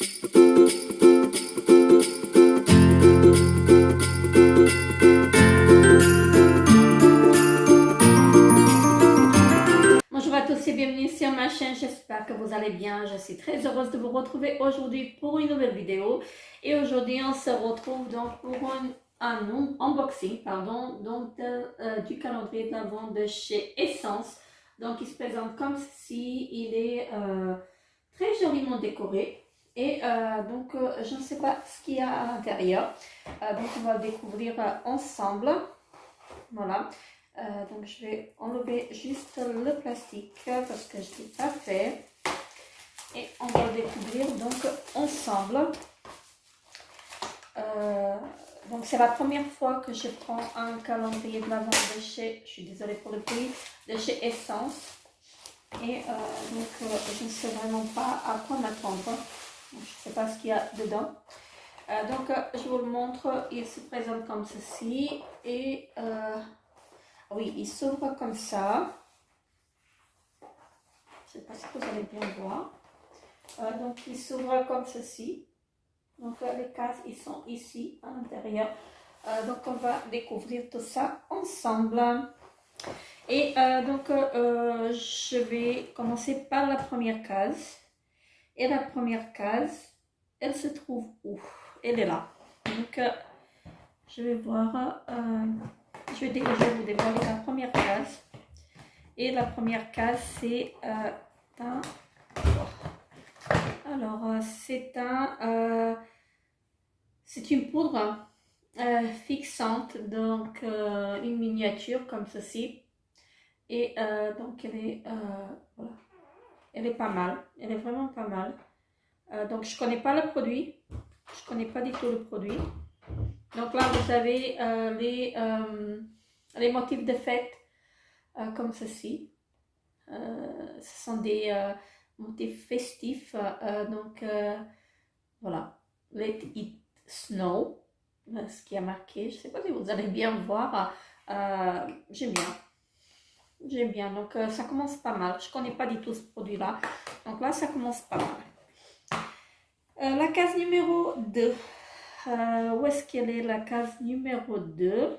Bonjour à tous et bienvenue sur ma chaîne, j'espère que vous allez bien. Je suis très heureuse de vous retrouver aujourd'hui pour une nouvelle vidéo. Et aujourd'hui on se retrouve donc pour un unboxing du calendrier de l'Avent de chez Essence. Donc il se présente comme ceci, il est très joliment décoré. Et je ne sais pas ce qu'il y a à l'intérieur. Donc on va le découvrir ensemble. Voilà. Donc je vais enlever juste le plastique parce que je ne l'ai pas fait. Et on va le découvrir donc ensemble. Donc c'est la première fois que je prends un calendrier de l'Avent de chez, je suis désolée pour le prix, de chez Essence. Et je ne sais vraiment pas à quoi m'attendre. Je ne sais pas ce qu'il y a dedans. Je vous le montre, il se présente comme ceci. Et oui, il s'ouvre comme ça. Je ne sais pas si vous allez bien voir. Donc il s'ouvre comme ceci. Donc les cases ils sont ici à l'intérieur. Donc on va découvrir tout ça ensemble. Et je vais commencer par la première case. Et la première case, elle se trouve où? Elle est là. Donc je vais voir. Je vais vous dévoiler la première case. Et la première case, c'est c'est une poudre fixante, donc une miniature comme ceci. Et donc voilà, elle est pas mal, elle est vraiment pas mal. Donc je connais pas le produit, je connais pas du tout le produit. Donc là vous avez les motifs de fête comme ceci. Ce sont des motifs festifs. Voilà, Let It Snow, ce qui a marqué. Je ne sais pas si vous allez bien voir. J'aime bien. J'aime bien. Donc ça commence pas mal. Je ne connais pas du tout ce produit-là. Donc là, ça commence pas mal. La case numéro 2. Où est-ce qu'elle est, la case numéro 2?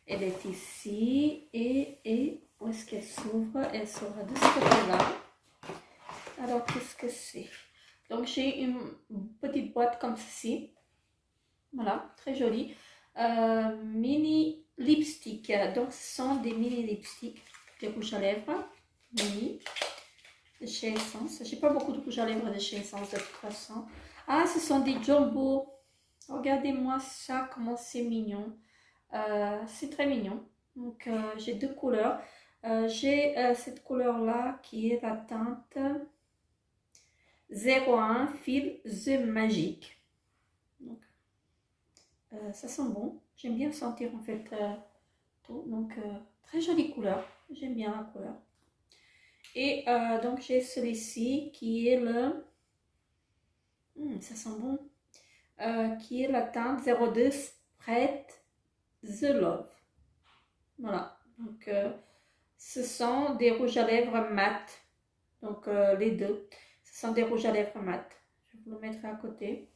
Elle est ici. Et où est-ce qu'elle s'ouvre? Elle s'ouvre de ce côté-là. Alors, qu'est-ce que c'est? Donc, j'ai une petite boîte comme ceci. Voilà, très jolie. Mini lipstick. Donc, ce sont des mini lipsticks, des rouges à lèvres. Mini. De chez Essence. J'ai pas beaucoup de rouge à lèvres de chez Essence de toute façon. Ah, ce sont des jumbo. Regardez-moi ça, comment c'est mignon. C'est très mignon. Donc, j'ai deux couleurs. J'ai cette couleur-là qui est la teinte 01 Feel the Magic. Donc, ça sent bon. J'aime bien sentir en fait tout. Donc, très jolie couleur. J'aime bien la couleur. Et donc, j'ai celui-ci qui est le... ça sent bon. Qui est la teinte 02 Spread the Love. Voilà. Donc, ce sont des rouges à lèvres mat. Donc, les deux. Ce sont des rouges à lèvres mat. Je vais vous le mettre à côté.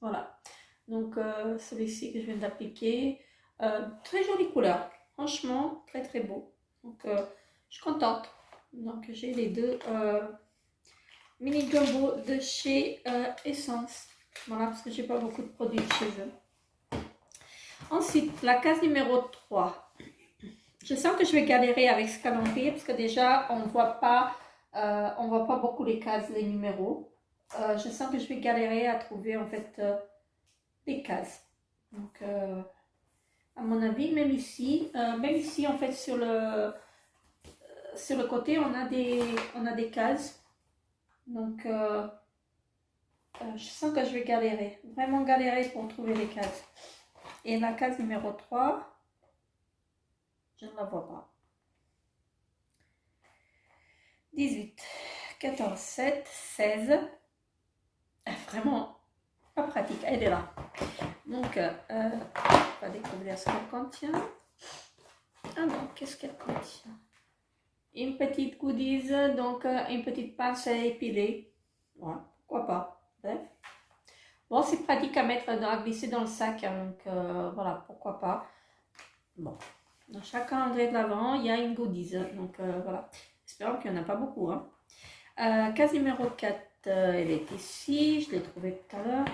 Voilà. Donc, celui-ci que je viens d'appliquer. Très jolie couleur. Franchement, très très beau. Donc, je suis contente. Donc, j'ai les deux mini jumbo de chez Essence. Voilà, parce que j'ai pas beaucoup de produits chez eux. Ensuite, la case numéro 3. Je sens que je vais galérer avec ce calendrier parce que déjà, on voit pas beaucoup les cases, les numéros. Je sens que je vais galérer à trouver en fait les cases. Donc, à mon avis, même ici en fait sur le côté, on a des cases. Donc, je sens que je vais galérer, vraiment galérer pour trouver les cases. Et la case numéro 3, je ne la vois pas. 18, 14, 7, 16. Vraiment pas pratique. Elle est là. Donc, on va découvrir ce qu'elle contient. Alors, qu'est-ce qu'elle contient? Une petite goodies, donc une petite pince à épiler. Voilà, pourquoi pas. c'est pratique à mettre, à glisser dans le sac, hein, donc voilà, pourquoi pas. Bon, dans chaque calendrier de l'Avent, il y a une goodies, donc voilà. Espérons qu'il n'y en a pas beaucoup. Hein. Case numéro 4, elle est ici, je l'ai trouvée tout à l'heure.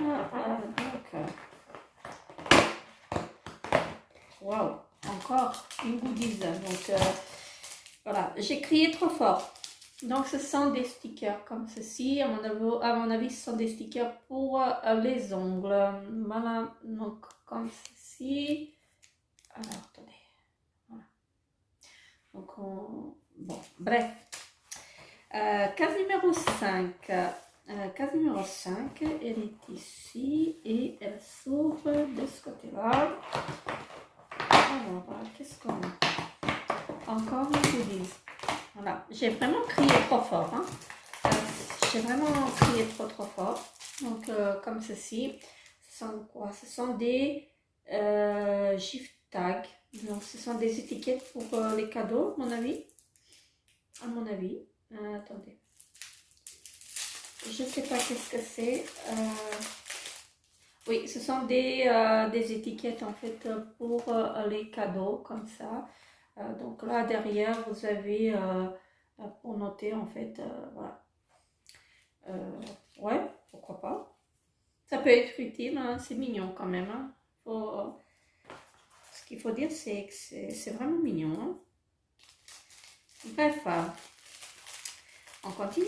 Waouh, encore une goodies. Donc voilà, j'ai crié trop fort. Donc ce sont des stickers comme ceci. À mon avis, ce sont des stickers pour les ongles. Voilà, donc comme ceci. Alors, attendez. Voilà. Donc, bon, bref. Case numéro 5. Case numéro 5, elle est ici et elle s'ouvre de ce côté-là. Alors, qu'est-ce qu'on a? Encore une goodies. Voilà, j'ai vraiment crié trop fort. Hein. J'ai vraiment crié trop fort. Donc, comme ceci. Ce sont quoi? Ce sont des gift tags. Donc, ce sont des étiquettes pour les cadeaux, à mon avis. À mon avis. Attendez. Je ne sais pas qu'est-ce que c'est. Oui, ce sont des étiquettes en fait pour les cadeaux comme ça. Donc là derrière vous avez pour noter en fait, voilà. Ouais, pourquoi pas. Ça peut être utile, hein, c'est mignon quand même. Hein. Ce qu'il faut dire c'est que c'est vraiment mignon. Hein. Bref, on continue.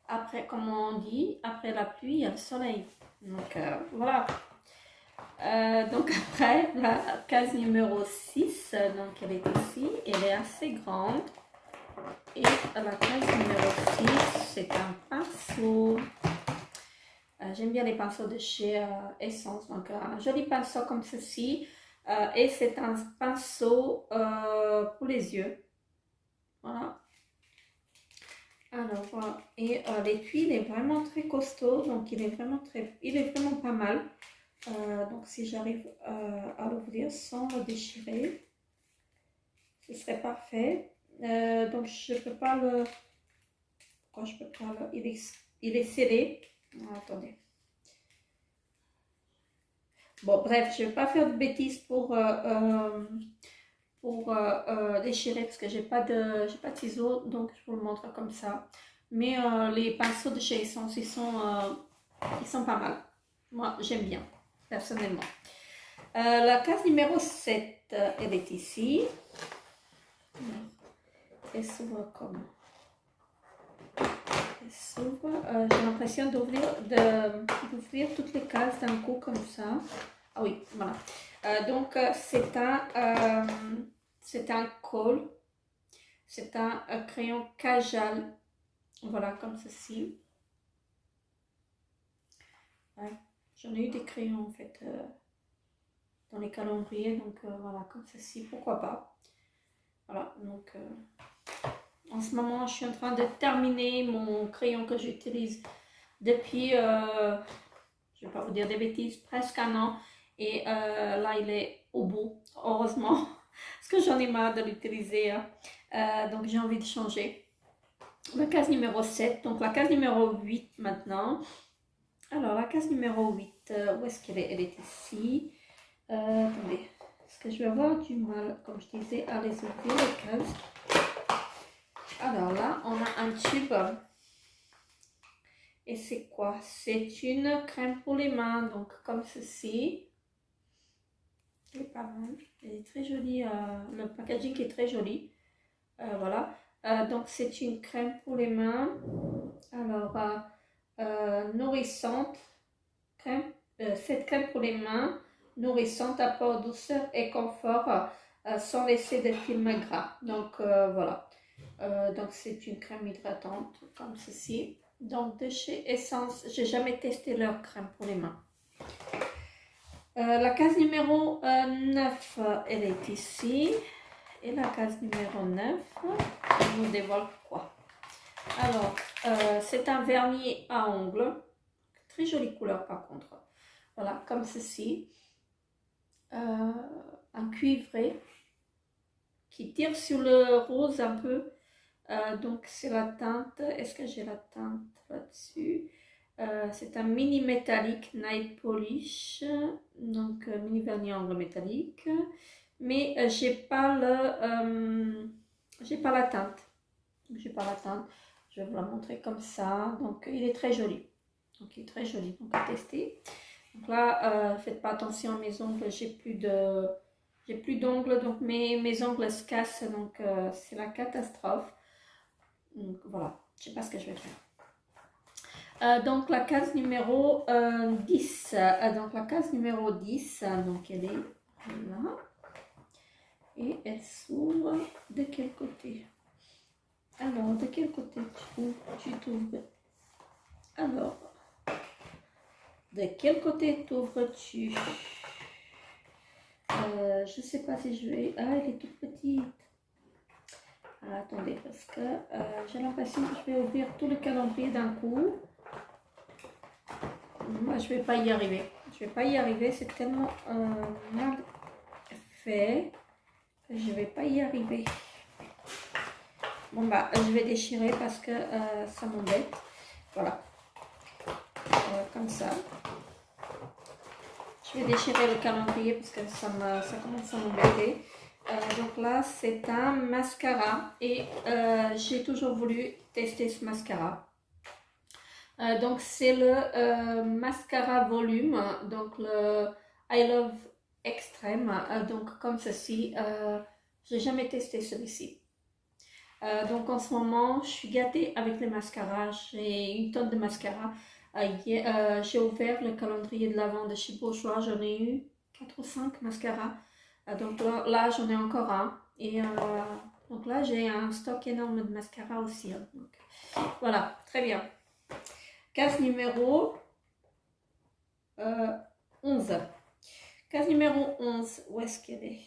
Après, comme on dit, après la pluie, il y a le soleil. Donc, voilà. Donc, après, la case numéro 6, donc elle est ici. Elle est assez grande. Et la case numéro 6, c'est un pinceau. J'aime bien les pinceaux de chez Essence. Donc, un joli pinceau comme ceci. Et c'est un pinceau pour les yeux. Voilà. Alors voilà, et l'étui il est vraiment très costaud, donc il est vraiment pas mal. Donc si j'arrive à l'ouvrir sans le déchirer, ce serait parfait. Donc je peux pas le, pourquoi je peux pas le, il est scellé. Attendez. Bon bref, je vais pas faire de bêtises pour déchirer parce que j'ai pas de ciseaux, donc je vous le montre comme ça. Mais les pinceaux de chez Essence, ils sont pas mal. Moi, j'aime bien, personnellement. La case numéro 7, elle est ici. Elle s'ouvre comment? Elle s'ouvre. J'ai l'impression d'ouvrir toutes les cases d'un coup comme ça. Ah oui, voilà. Donc, c'est un col. C'est un crayon Kajal. Voilà, comme ceci. Ouais. J'en ai eu des crayons en fait dans les calendriers, donc voilà, comme ceci, pourquoi pas. Voilà, donc en ce moment, je suis en train de terminer mon crayon que j'utilise depuis, je vais pas vous dire des bêtises, presque un an. Et là, il est au bout, heureusement, parce que j'en ai marre de l'utiliser. Hein. Donc, j'ai envie de changer. La case numéro 7, donc la case numéro 8 maintenant. Alors, la case numéro 8, où est-ce qu'elle est? Elle est ici. Attendez, est-ce que je vais avoir du mal, comme je disais, à les ouvrir les cases? Alors là, on a un tube. Et c'est quoi? C'est une crème pour les mains, donc comme ceci. Elle est pas mal. Elle est très jolie. Le packaging est très joli. Voilà. Donc c'est une crème pour les mains. Alors, nourrissante. Cette crème pour les mains, nourrissante, apport douceur et confort, sans laisser de film gras. Donc, voilà. Donc, c'est une crème hydratante comme ceci. Donc, de chez Essence, j'ai jamais testé leur crème pour les mains. La case numéro 9, elle est ici. Et la case numéro 9, je vous dévoile quoi. Alors, c'est un vernis à ongles. Très jolie couleur par contre. Voilà, comme ceci. Un cuivré qui tire sur le rose un peu. Donc, c'est la teinte. Est-ce que j'ai la teinte là-dessus? C'est un mini métallique Night Polish, donc mini vernis angle métallique, mais j'ai pas la teinte. J'ai pas la teinte. Je vais vous la montrer comme ça. Donc il est très joli. Donc il est très joli. Donc à tester. Donc là, faites pas attention à mes ongles. J'ai plus d'ongles, donc mes ongles se cassent. Donc c'est la catastrophe. Donc voilà. Je sais pas ce que je vais faire. Donc la case numéro 10. Donc la case numéro 10, donc elle est là. Et elle s'ouvre de quel côté? Alors, de quel côté tu t'ouvres? Alors, de quel côté t'ouvres-tu? Je sais pas si je vais... Ah, elle est toute petite. Alors, attendez, parce que j'ai l'impression que je vais ouvrir tout le calendrier d'un coup. Moi, je vais pas y arriver. Je vais pas y arriver, c'est tellement mal fait que je vais pas y arriver. Bon bah, je vais déchirer parce que ça m'embête. Voilà. Comme ça. Je vais déchirer le calendrier parce que ça commence à m'embêter. Donc là, c'est un mascara et j'ai toujours voulu tester ce mascara. Donc c'est le mascara volume, donc le I Love Extreme, donc comme ceci. J'ai jamais testé celui-ci. Donc en ce moment, je suis gâtée avec les mascaras. J'ai une tonne de mascaras. J'ai ouvert le calendrier de l'Avent de chez Bourjois. J'en ai eu 4 ou 5 mascaras. Donc là, j'en ai encore un. Et donc là, j'ai un stock énorme de mascaras aussi. Hein. Donc, voilà, très bien. Case numéro 11. Case numéro 11, où est-ce qu'elle est?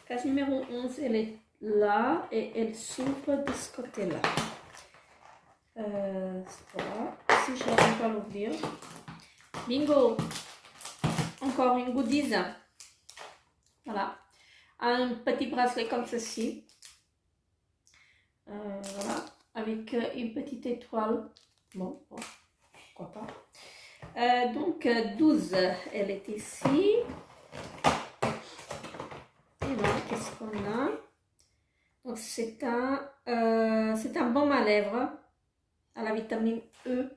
Case numéro 11, elle est là et elle s'ouvre de ce côté-là. Voilà. Si j'arrive à l'ouvrir. Bingo! Encore une goodies. Voilà. Un petit bracelet comme ceci. Voilà. Avec une petite étoile. Bon, pourquoi pas. Donc 12, elle est ici. Et là, qu'est-ce qu'on a? Donc c'est un baume à lèvres à la vitamine E.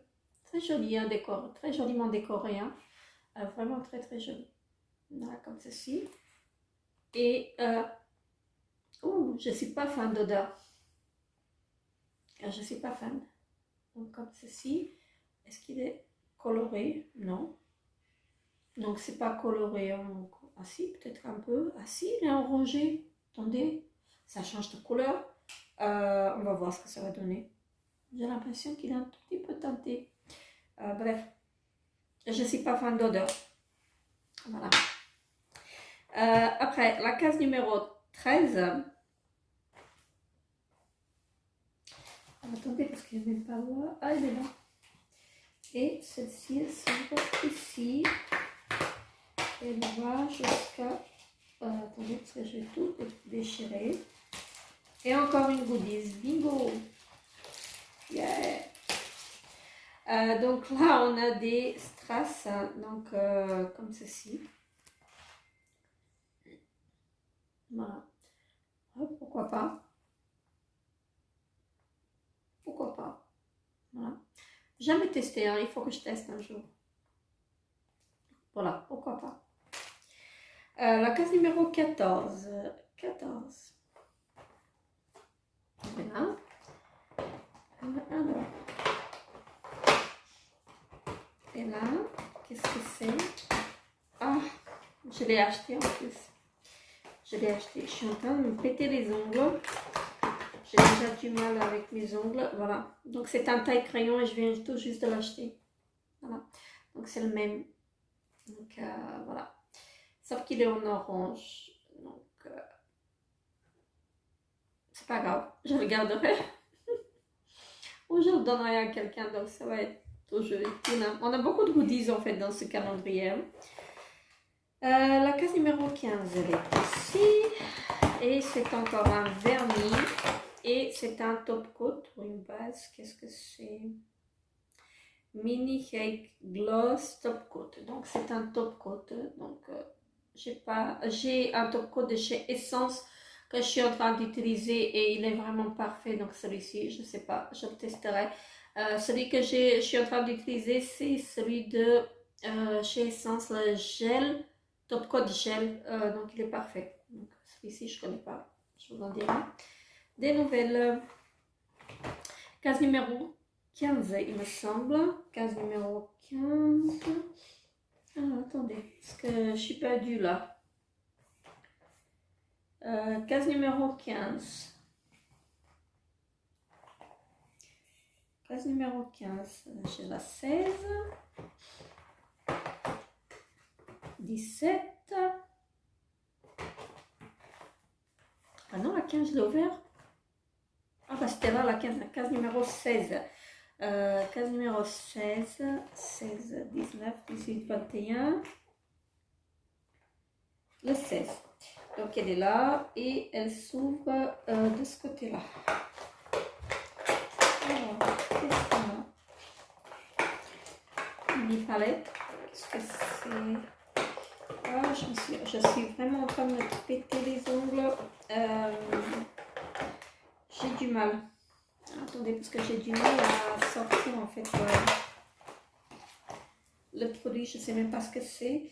Très joli, un décor, très joliment décoré. Hein. Vraiment très très joli. Voilà, comme ceci. Et je ne suis pas fan d'odeur. Je ne suis pas fan. Donc comme ceci. Est-ce qu'il est coloré? Non. Donc c'est pas coloré. Ah si, peut-être un peu. Ah si, il est orangé. Attendez, ça change de couleur. On va voir ce que ça va donner. J'ai l'impression qu'il est un tout petit peu teinté. Bref, je ne suis pas fan d'odeur. Voilà. Après, la case numéro 13. Attendez, parce qu'il n'est même pas là. Ah, il est là. Et celle-ci, elle s'ouvre ici. Elle va jusqu'à... attendez, parce que je vais tout déchirer. Et encore une goodies. Bingo! Yeah! Donc là, on a des strass, donc comme ceci. Voilà. Pourquoi pas? Pourquoi pas? Voilà. Jamais testé, hein. Il faut que je teste un jour. Voilà, pourquoi pas? La case numéro 14. 14. Voilà. Alors. Et là, qu'est-ce que c'est? Ah, je l'ai acheté en plus. Je l'ai acheté. Je suis en train de me péter les ongles. J'ai déjà du mal avec mes ongles. Voilà. Donc c'est un taille crayon et je viens tout juste de l'acheter. Voilà. Donc c'est le même. Donc voilà. Sauf qu'il est en orange. Donc c'est pas grave. Je le garderai. Ou je le donnerai à quelqu'un. Donc ça va être tout joli. On a beaucoup de goodies en fait dans ce calendrier. La case numéro 15, elle est ici. Et c'est encore un vernis. Et c'est un top coat ou une base. Qu'est-ce que c'est? Mini Cake Gloss Top Coat. Donc c'est un top coat. Donc j'ai un top coat de chez Essence que je suis en train d'utiliser et il est vraiment parfait. Donc celui-ci, je sais pas, je le testerai. Celui que je suis en train d'utiliser, c'est celui de chez Essence, le gel, top coat gel. Donc il est parfait. Donc celui-ci, je connais pas. Je vous en dirai. Des nouvelles. Case numéro 15, il me semble. Case numéro 15. Alors, attendez, parce que je suis perdue là. Case numéro 15. Case numéro 15. J'ai la 16. 17. Ah non, la 15, je l'ai ouvert. Ah bah c'était là la 15, case numéro 16. Case numéro 16, 16, 19, 18, 21. Le 16. Donc elle est là et elle s'ouvre de ce côté-là. Alors, qu'est-ce qu'on a? Mini palette. Qu'est-ce que c'est? Ah, je suis vraiment en train de me péter les ongles. J'ai du mal. Attendez, parce que j'ai du mal à sortir en fait le produit. Je ne sais même pas ce que c'est.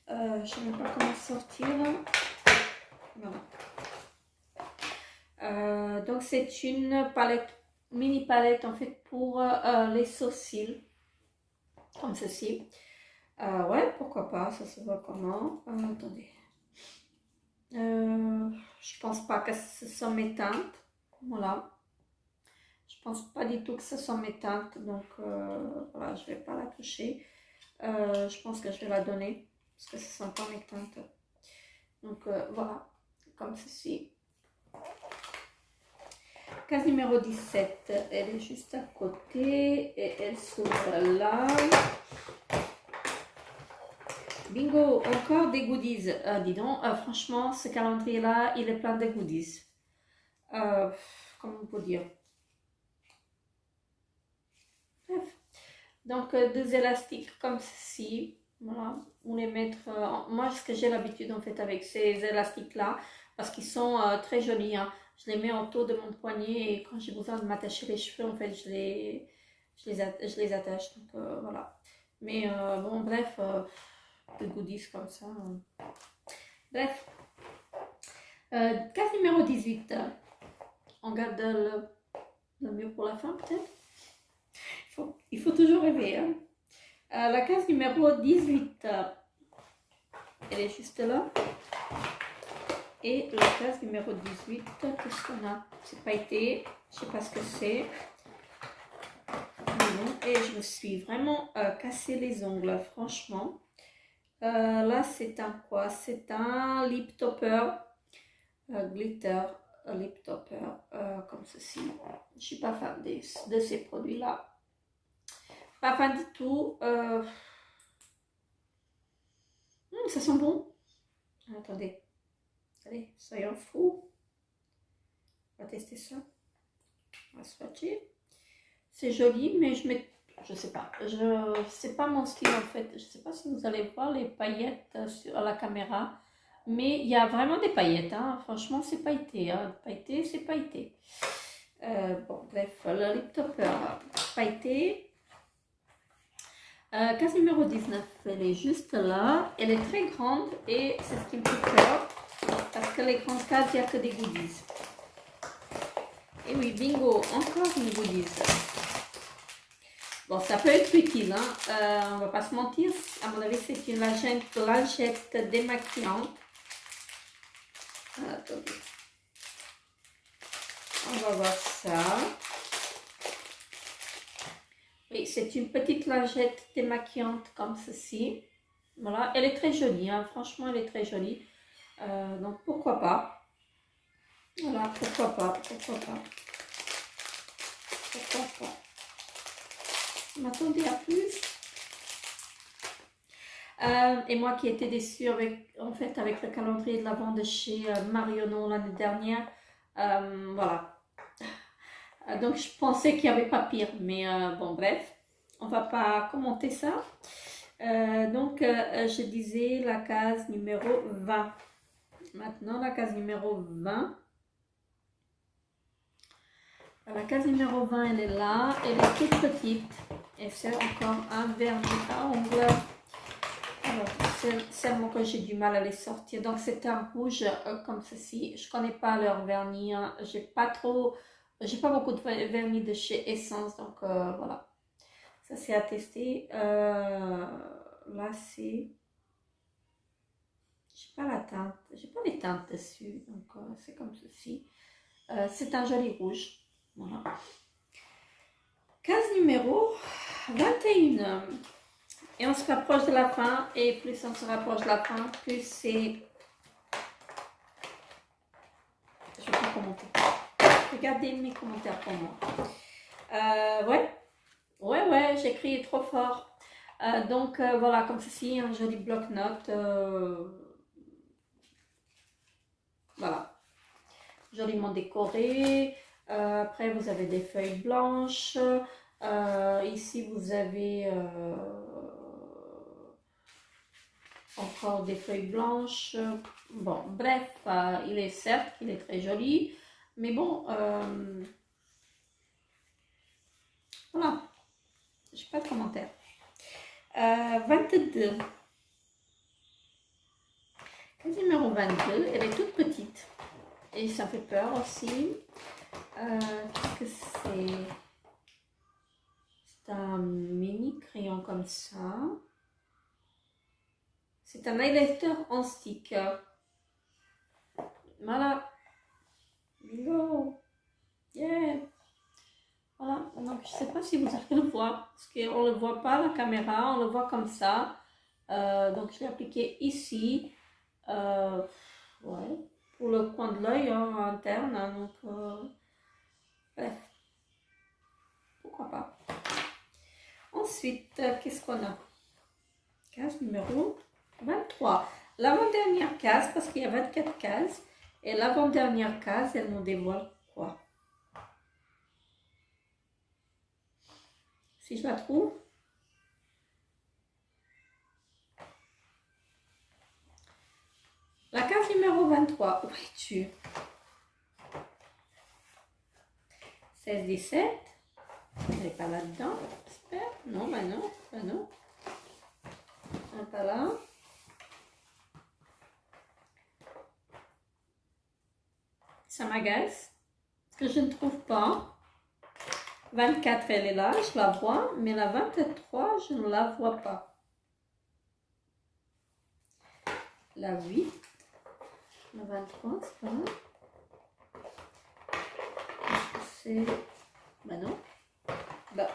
Je ne sais même pas comment sortir. Voilà. Donc c'est une palette, mini palette en fait pour les sourcils. Comme ceci. Ouais, pourquoi pas, ça se voit comment. Attendez. Je pense pas que ce soit mes teintes. Voilà. Je pense pas du tout que ce soit mes teintes. Donc voilà, je vais pas la toucher. Je pense que je vais la donner. Parce que ce sont pas mes teintes. Donc voilà. Comme ceci. Case numéro 17. Elle est juste à côté. Et elle s'ouvre là. Bingo, encore des goodies. Dis donc, franchement, ce calendrier-là, il est plein de goodies. Comment on peut dire? Bref. Donc, deux élastiques comme ceci. Voilà, on les mettre. Moi, ce que j'ai l'habitude en fait avec ces élastiques-là, parce qu'ils sont très jolis. Hein. Je les mets autour de mon poignet et quand j'ai besoin de m'attacher les cheveux, en fait, je les attache. Donc, voilà. Mais bon, bref. De goodies comme ça. Bref. Case numéro 18. On garde le mieux pour la fin peut-être. Il faut toujours rêver. Hein. La case numéro 18. Elle est juste là. Et la case numéro 18. Qu'est-ce qu'on a? C'est pailleté. Je ne sais pas ce que c'est. Et je me suis vraiment cassé les ongles, franchement. Là, c'est un quoi? C'est un lip topper, glitter lip topper, comme ceci. Je ne suis pas fan de ces produits-là. Pas fan du tout. Ça sent bon. Attendez. Allez, soyons fous. On va tester ça. On va swatcher. C'est joli, mais je sais pas. C'est pas mon style en fait. Je sais pas si vous allez voir les paillettes sur la caméra. Mais il y a vraiment des paillettes. Hein. Franchement, c'est pailleté. Hein. Pailleté, c'est pailleté. Bon, bref, le lip topper pailleté. Case numéro 19. Elle est juste là. Elle est très grande et c'est ce qui me fait peur. Parce que les grandes cases, il n'y a que des goodies. Et oui, bingo, encore une goodies. Bon, ça peut être utile, hein. On va pas se mentir. À mon avis, c'est une lingette démaquillante. Attendez. On va voir ça. Oui, c'est une petite lingette démaquillante comme ceci. Voilà, elle est très jolie, hein. Franchement, elle est très jolie. Donc, pourquoi pas. Voilà, pourquoi pas. M'attendais à plus. Et moi qui étais déçue avec le calendrier de l'Avent de chez Marionneau l'année dernière. Voilà. Donc je pensais qu'il n'y avait pas pire. Mais bon, bref. on va pas commenter ça. Donc, je disais la case numéro 20. Maintenant, la case numéro 20. La case numéro 20, elle est là. Elle est toute petite. Et c'est encore un vernis à ongles. Alors, seulement que j'ai du mal à les sortir. Donc, c'est un rouge comme ceci. Je connais pas leur vernis. Hein. J'ai pas beaucoup de vernis de chez Essence. Donc, voilà. Ça, c'est à tester. Là, c'est... J'ai pas la teinte. J'ai pas les teintes dessus. Donc, c'est comme ceci. C'est un joli rouge. Voilà. Case numéro 21. Et on se rapproche de la fin. Et plus on se rapproche de la fin, plus c'est... Je vais pas commenter. Regardez mes commentaires pour moi. Ouais, j'ai crié trop fort. Donc voilà, comme ceci, un joli bloc-notes. Voilà. Joliment décoré. Après, vous avez des feuilles blanches. Ici, vous avez encore des feuilles blanches. Bon, bref, il est très joli. Mais bon, voilà. J'ai pas de commentaire. 22. Case numéro 22, elle est toute petite. Et ça fait peur aussi. Qu'est-ce que c'est? C'est un mini crayon comme ça. C'est un highlighter en stick. Voilà. Bingo. Yeah. Voilà. Donc, je ne sais pas si vous allez le voir. Parce qu'on ne le voit pas à la caméra. On le voit comme ça. Donc, je l'ai appliqué ici. Ouais. Pour le coin de l'œil hein, interne. Hein, donc, bref. Pourquoi pas. Ensuite, qu'est-ce qu'on a? Case numéro 23. L'avant-dernière case, parce qu'il y a 24 cases. Et l'avant-dernière case, elle nous dévoile quoi? Si je la trouve. La case numéro 23. Où es-tu? 16-17. Elle n'est pas là-dedans, j'espère. Non, ben non, ben non. Elle n'est pas là. Ça m'agace. Parce que je ne trouve pas. 24, elle est là, je la vois. Mais la 23, je ne la vois pas. La 8. La 23, c'est pas là. Est-ce que c'est... Ben non. Là.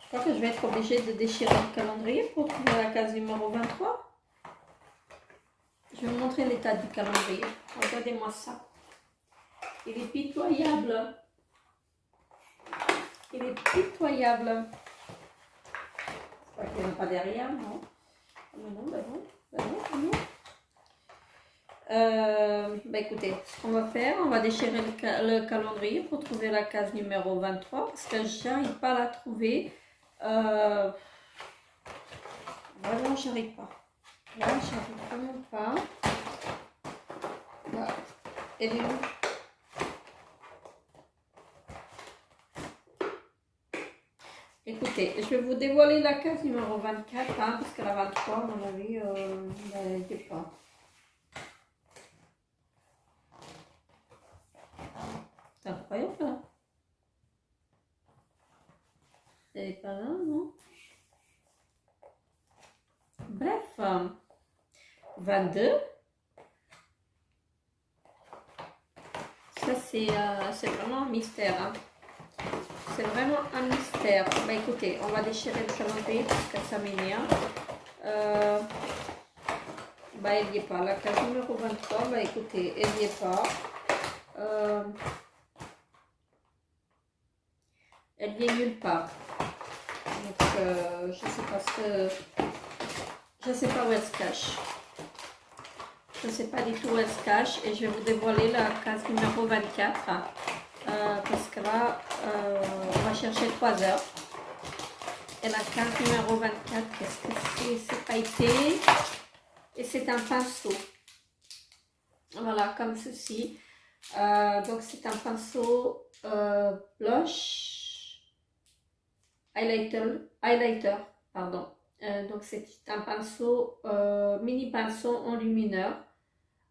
Je crois que je vais être obligée de déchirer le calendrier pour trouver la case numéro 23. Je vais vous montrer l'état du calendrier. Regardez-moi ça. Il est pitoyable. Il est pitoyable. Je crois qu'il n'y en a pas derrière, non? Non, ben non, ben non, ben non. Écoutez, ce qu'on va faire, on va déchirer le calendrier pour trouver la case numéro 23 parce que je n'arrive pas à la trouver. Vraiment, j'arrive pas. Là, j'arrive vraiment pas. Là, elle est où? Écoutez, je vais vous dévoiler la case numéro 24, hein, parce que la 23, à mon avis, elle n'était pas. C'est incroyable, là. Elle n'est pas là, non? Bref, 22. Ça, c'est vraiment un mystère. Hein. C'est vraiment un mystère. Bah écoutez, on va déchirer le calendrier parce que ça m'énerve. Bah il n'y est pas. La case numéro 23, bah écoutez, elle n'y est pas. Elle n'y est nulle part. Donc je sais pas je sais pas où elle se cache. Je ne sais pas du tout où elle se cache et je vais vous dévoiler la case numéro 24 parce que là on va chercher 3 heures. Et la carte numéro 24, qu'est-ce que c'est? C'est pailleté. Et c'est un pinceau. Voilà, comme ceci. Donc c'est un pinceau blush, highlighter, pardon. Donc c'est un pinceau, mini pinceau enlumineur.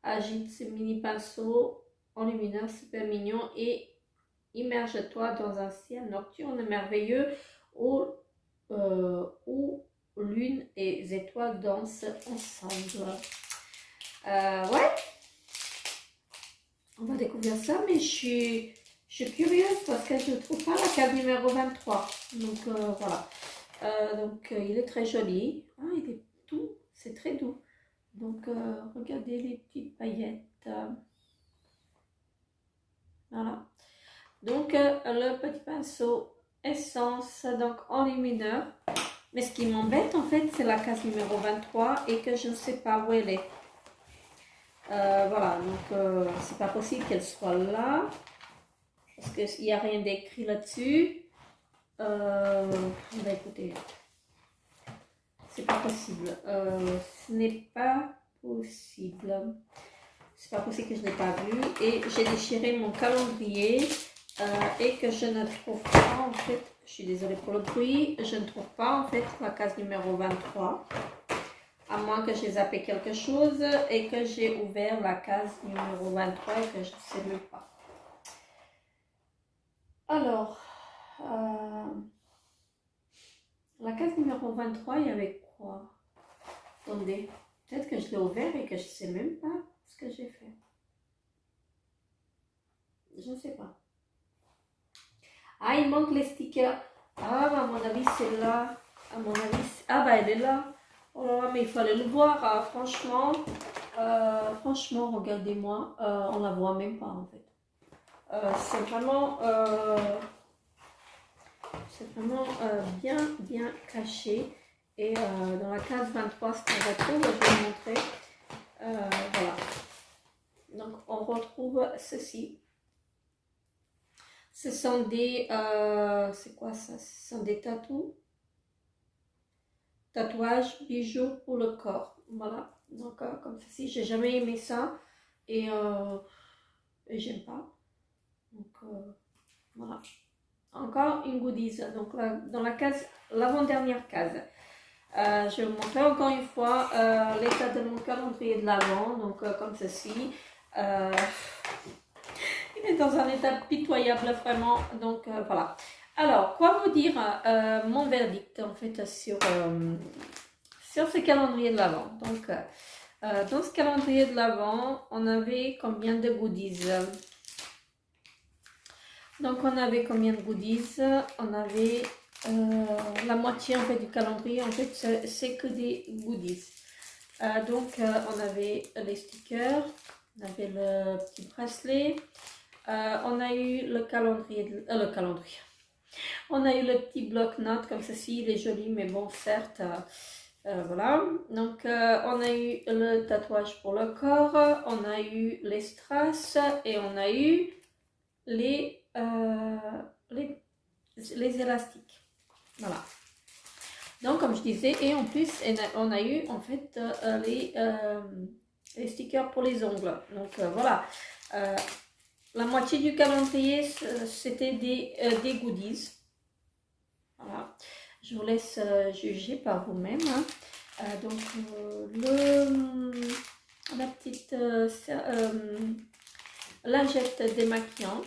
Agite ce mini pinceau enlumineur, super mignon, et immerge-toi dans un ciel nocturne merveilleux où lune et étoiles dansent ensemble. Ouais, on va découvrir ça, mais je suis curieuse parce que je ne trouve pas la carte numéro 23. Donc voilà. Il est très joli. Ah, il est doux, c'est très doux. Donc regardez les petites paillettes. Voilà. Donc le petit pinceau essence, donc enlumineur. Mais ce qui m'embête en fait, c'est la case numéro 23 et que je ne sais pas où elle est. Voilà, donc c'est pas possible qu'elle soit là parce qu'il n'y a rien d'écrit là-dessus. Écoutez, c'est pas possible. Ce n'est pas possible. C'est pas possible que je n'ai pas vu. Et j'ai déchiré mon calendrier et que je ne trouve pas en fait. Je suis désolée pour le bruit. Je ne trouve pas en fait la case numéro 23. À moins que j'ai zappé quelque chose et que j'ai ouvert la case numéro 23 et que je ne sais même pas. Alors, la case numéro 23, il y avait quoi? Attendez, peut-être que je l'ai ouvert et que je ne sais même pas ce que j'ai fait. Je ne sais pas. Ah, il manque les stickers. Ah, bah, à mon avis, c'est là. À mon avis, ah, bah, elle est là. Oh là là, mais il fallait le voir, hein, franchement. Franchement, regardez-moi, on la voit même pas en fait. C'est vraiment bien caché. Et dans la case 23, ce qu'on retrouve, je vais vous montrer. Voilà. Donc, on retrouve ceci. Ce sont des, c'est quoi ça? Ce sont des tatouages, bijoux pour le corps. Voilà. Donc, comme ceci, j'ai jamais aimé ça. Et j'aime pas. Donc, voilà. Encore une goodies. Donc, là, dans la case, l'avant-dernière case. Je vais vous montrer encore une fois l'état de mon calendrier de l'avant. Donc, comme ceci. Il est dans un état pitoyable, vraiment. Donc, voilà. Alors, quoi vous dire mon verdict, en fait, sur ce calendrier de l'avant. Donc, dans ce calendrier de l'avant, on avait combien de goodies? Donc, on avait combien de goodies? On avait la moitié, en fait, du calendrier. En fait, c'est que des goodies. On avait les stickers. On avait le petit bracelet. On a eu le calendrier. On a eu le petit bloc-notes comme ceci. Il est joli, mais bon, certes... voilà, donc on a eu le tatouage pour le corps, on a eu les strass et on a eu les élastiques. Voilà. Donc comme je disais, et en plus on a eu en fait les stickers pour les ongles. Donc voilà, la moitié du calendrier c'était des goodies. Voilà. Je vous laisse juger par vous-même. Hein. La petite lingette démaquillante.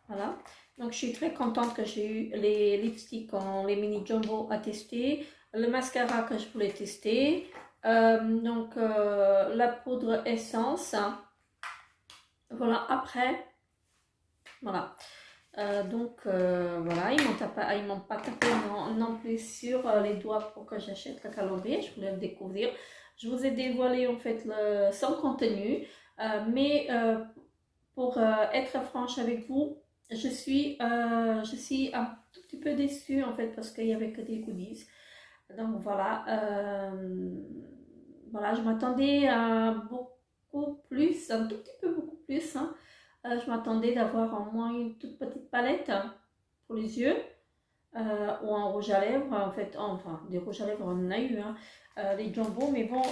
Voilà. Donc, je suis très contente que j'ai eu les lipsticks en les mini jumbo à tester. Le mascara que je voulais tester. La poudre essence. Voilà, après. Voilà. Voilà, ils m'ont pas tapé non plus sur les doigts pour que j'achète le calendrier. Je voulais le découvrir. Je vous ai dévoilé en fait son contenu, mais pour être franche avec vous, je suis un tout petit peu déçue en fait parce qu'il n'y avait que des goodies. Donc voilà, voilà, je m'attendais à beaucoup plus, un tout petit peu beaucoup plus. Je m'attendais d'avoir au moins une toute petite palette pour les yeux. ou un rouge à lèvres. En fait, enfin, des rouges à lèvres, on en a eu, hein, des Jumbo, mais bon,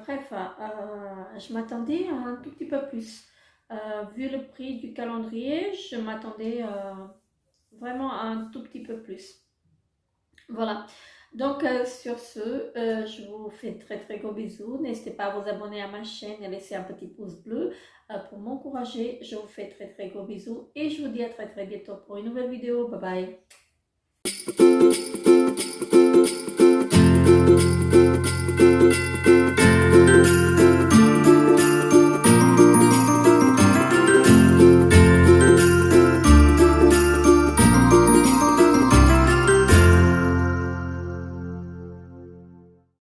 bref, je m'attendais à un tout petit peu plus. Vu le prix du calendrier, je m'attendais vraiment à un tout petit peu plus. Voilà. Donc, sur ce, je vous fais très très gros bisous. N'hésitez pas à vous abonner à ma chaîne et laisser un petit pouce bleu pour m'encourager. Je vous fais très très gros bisous et je vous dis à très très bientôt pour une nouvelle vidéo. Bye bye.